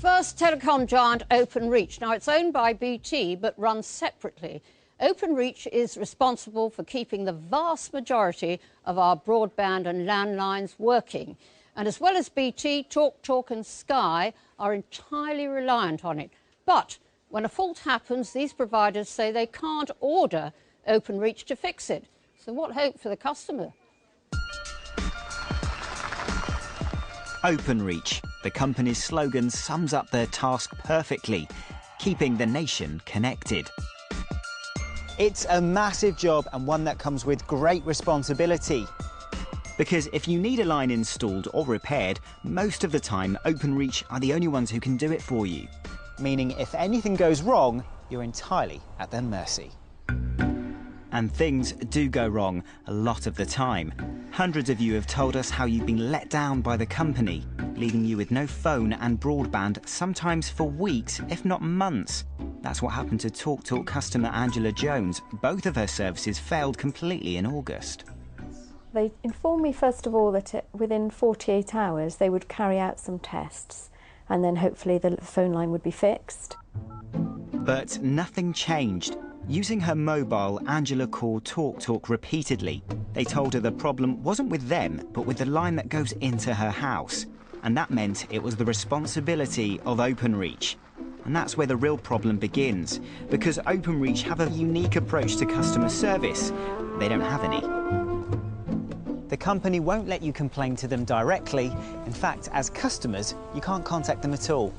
First, telecom giant Openreach. Now, it's owned by BT, but runs separately. Openreach is responsible for keeping the vast majority of our broadband and landlines working. And as well as BT, TalkTalk and Sky are entirely reliant on it. But when a fault happens, these providers say they can't order Openreach to fix it. So what hope for the customer? Openreach, the company's slogan, sums up their task perfectly: keeping the nation connected. It's a massive job and one that comes with great responsibility. Because if you need a line installed or repaired, most of the time Openreach are the only ones who can do it for you. Meaning if anything goes wrong, you're entirely at their mercy. And things do go wrong a lot of the time. Hundreds of you have told us how you've been let down by the company, leaving you with no phone and broadband, sometimes for weeks, if not months. That's what happened to TalkTalk customer Angela Jones. Both of her services failed completely in August. They informed me, first of all, that within 48 hours they would carry out some tests and then hopefully the phone line would be fixed. But nothing changed. Using her mobile, Angela called TalkTalk repeatedly. They told her the problem wasn't with them, but with the line that goes into her house. And that meant it was the responsibility of Openreach. And that's where the real problem begins, because Openreach have a unique approach to customer service. They don't have any. The company won't let you complain to them directly. In fact, as customers, you can't contact them at all.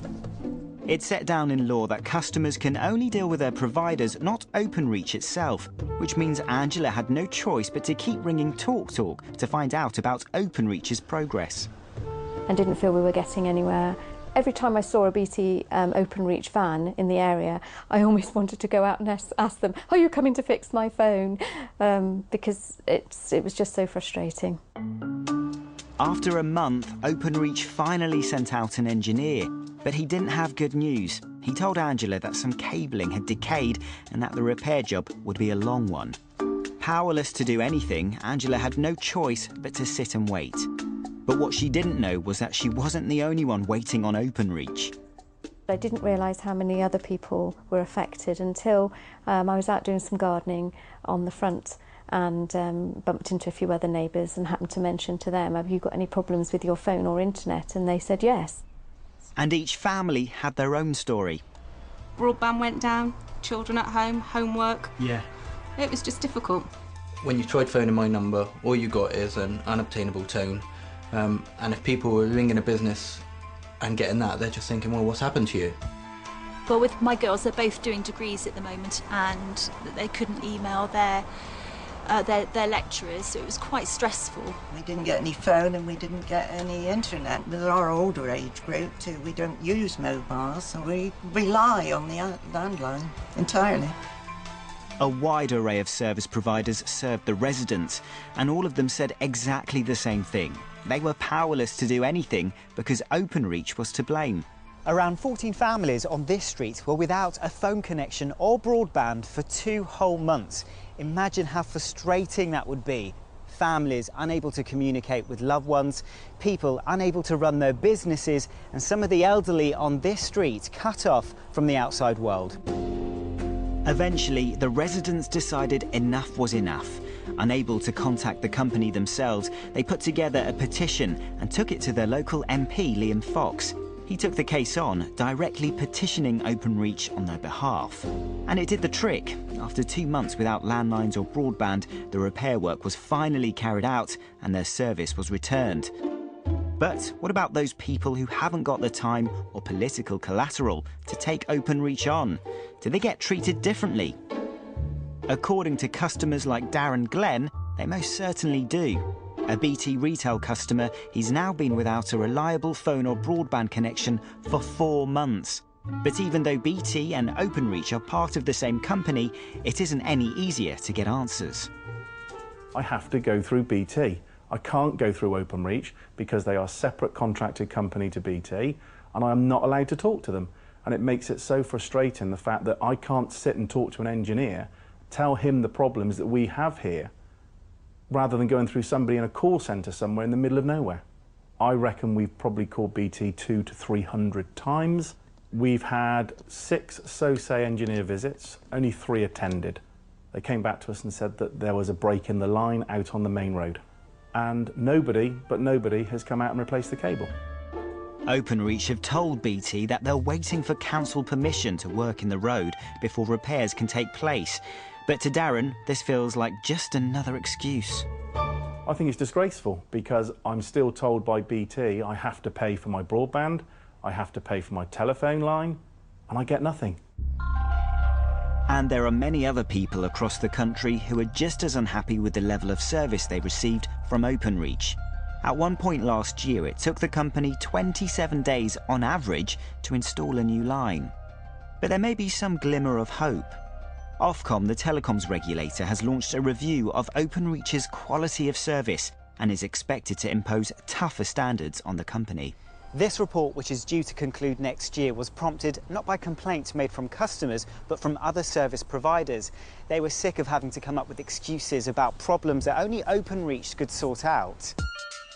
It's set down in law that customers can only deal with their providers, not Openreach itself, which means Angela had no choice but to keep ringing TalkTalk to find out about Openreach's progress. I didn't feel we were getting anywhere. Every time I saw a BT Openreach van in the area, I almost wanted to go out and ask them, "Are you coming to fix my phone?" Because it was just so frustrating. After a month, Openreach finally sent out an engineer, but he didn't have good news. He told Angela that some cabling had decayed and that the repair job would be a long one. Powerless to do anything, Angela had no choice but to sit and wait. But what she didn't know was that she wasn't the only one waiting on Openreach. I didn't realise how many other people were affected until I was out doing some gardening on the front and bumped into a few other neighbours and happened to mention to them, "Have you got any problems with your phone or internet?" And they said yes. And each family had their own story. Broadband went down, children at home, homework. Yeah. It was just difficult. When you tried phoning my number, all you got is an unobtainable tone. And if people were ringing a business and getting that, they're just thinking, well, what's happened to you? Well, with my girls, they're both doing degrees at the moment, and they couldn't email their lecturers, so it was quite stressful. We didn't get any phone and we didn't get any internet. With our older age group too, we don't use mobiles, so we rely on the landline entirely. A wide array of service providers served the residents, and all of them said exactly the same thing. They were powerless to do anything because Openreach was to blame. Around 14 families on this street were without a phone connection or broadband for 2 whole months. Imagine how frustrating that would be. Families unable to communicate with loved ones, people unable to run their businesses, and some of the elderly on this street cut off from the outside world. Eventually, the residents decided enough was enough. Unable to contact the company themselves, they put together a petition and took it to their local MP, Liam Fox. He took the case on, directly petitioning Openreach on their behalf. And it did the trick. After 2 months without landlines or broadband, the repair work was finally carried out and their service was returned. But what about those people who haven't got the time or political collateral to take Openreach on? Do they get treated differently? According to customers like Darren Glenn, they most certainly do. A BT retail customer, he's now been without a reliable phone or broadband connection for 4 months. But even though BT and Openreach are part of the same company, it isn't any easier to get answers. I have to go through BT. I can't go through Openreach because they are a separate contracted company to BT, and I am not allowed to talk to them. And it makes it so frustrating, the fact that I can't sit and talk to an engineer, tell him the problems that we have here, rather than going through somebody in a call centre somewhere in the middle of nowhere. I reckon we've probably called BT 200 to 300 times. We've had 6 SOSE engineer visits, only 3 attended. They came back to us and said that there was a break in the line out on the main road. And nobody has come out and replaced the cable. Openreach have told BT that they're waiting for council permission to work in the road before repairs can take place. But to Darren, this feels like just another excuse. I think it's disgraceful because I'm still told by BT I have to pay for my broadband, I have to pay for my telephone line, and I get nothing. And there are many other people across the country who are just as unhappy with the level of service they received from Openreach. At one point last year, it took the company 27 days on average to install a new line. But there may be some glimmer of hope. Ofcom, the telecoms regulator, has launched a review of Openreach's quality of service and is expected to impose tougher standards on the company. This report, which is due to conclude next year, was prompted not by complaints made from customers, but from other service providers. They were sick of having to come up with excuses about problems that only Openreach could sort out.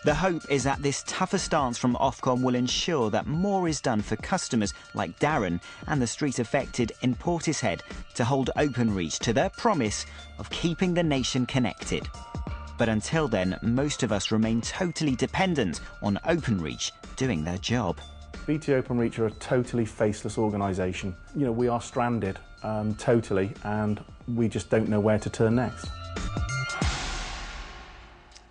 The hope is that this tougher stance from Ofcom will ensure that more is done for customers like Darren and the street affected in Portishead to hold Openreach to their promise of keeping the nation connected. But until then, most of us remain totally dependent on Openreach doing their job. BT Openreach are a totally faceless organisation. You know, we are stranded totally, and we just don't know where to turn next.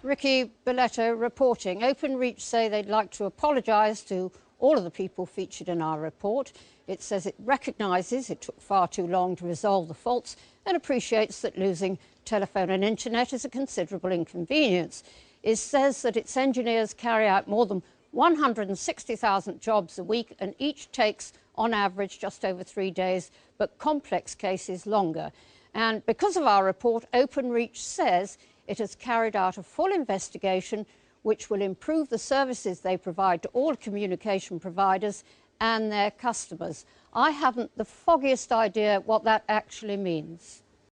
Ricky Belletto reporting. Openreach say they'd like to apologise to all of the people featured in our report. It says it recognises it took far too long to resolve the faults and appreciates that losing telephone and internet is a considerable inconvenience. It says that its engineers carry out more than 160,000 jobs a week and each takes, on average, just over 3 days, but complex cases longer. And because of our report, Openreach says it has carried out a full investigation which will improve the services they provide to all communication providers and their customers. I haven't the foggiest idea what that actually means.